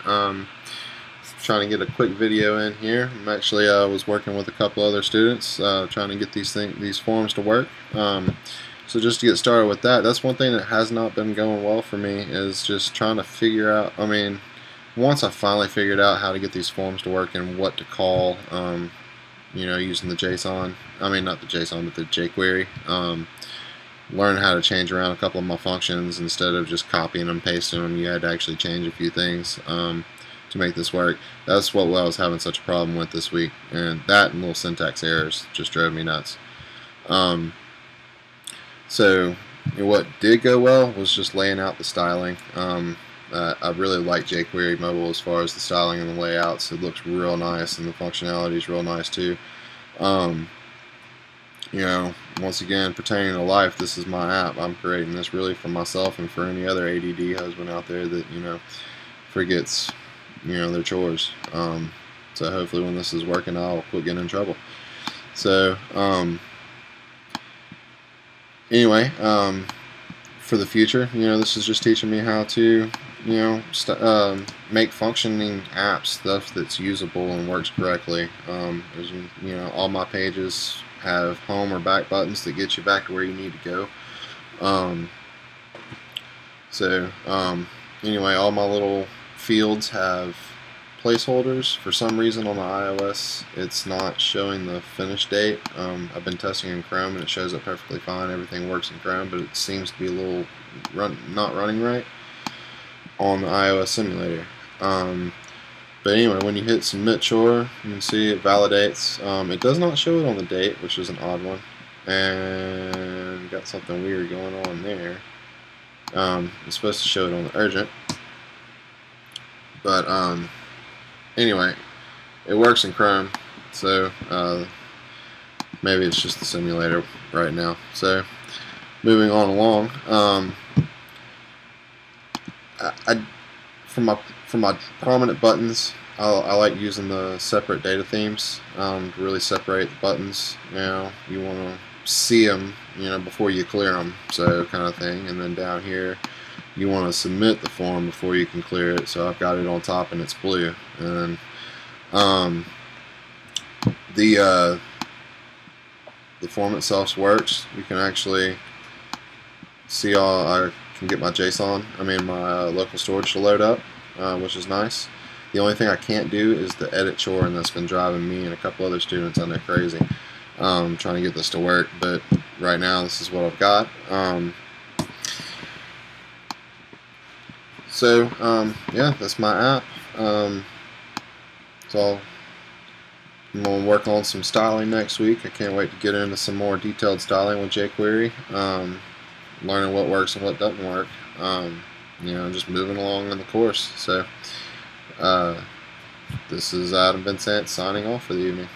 Um, Trying to get a quick video in here. I'm actually was working with a couple other students trying to get these forms to work. So just to get started with that, that's one thing that has not been going well for me, is just trying to figure out, once I finally figured out how to get these forms to work and what to call, using the JSON, not the JSON, but the jQuery, learn how to change around a couple of my functions instead of just copying and pasting them. You had to actually change a few things to make this work. That's what I was having such a problem with this week, and that and little syntax errors just drove me nuts. So what did go well was just laying out the styling. I really like jQuery mobile as far as the styling and the layouts. It looks real nice, and the functionality is real nice too. Once again, pertaining to life, this is my app. I'm creating this really for myself and for any other ADD husband out there that forgets their chores. So hopefully when this is working, I'll quit getting in trouble. So anyway, for the future, this is just teaching me how to make functioning apps, stuff that's usable and works correctly. All my pages have home or back buttons that get you back to where you need to go. Anyway, all my little fields have placeholders. For some reason on the iOS it's not showing the finish date. I've been testing in Chrome and it shows up perfectly fine. Everything works in Chrome, but it seems to be a little not running right on the iOS simulator. But anyway, when you hit submit chore, you can see it validates. It does not show it on the date, which is an odd one, and got something weird going on there. It's supposed to show it on the urgent, but anyway, it works in Chrome, so maybe it's just the simulator right now. So moving on along, for my prominent buttons, I like using the separate data themes to really separate the buttons. You want to see them, before you clear them, so kind of thing. And then down here, you want to submit the form before you can clear it. So I've got it on top and it's blue. And the form itself works. You can actually see I can get my JSON, my local storage to load up, which is nice. The only thing I can't do is the edit chore, and that's been driving me and a couple other students on there crazy, trying to get this to work. But right now this is what I've got. Yeah, that's my app. So I'm going to work on some styling next week. I can't wait to get into some more detailed styling with jQuery, learning what works and what doesn't work, just moving along in the course. So this is Adam Vincent signing off for the evening.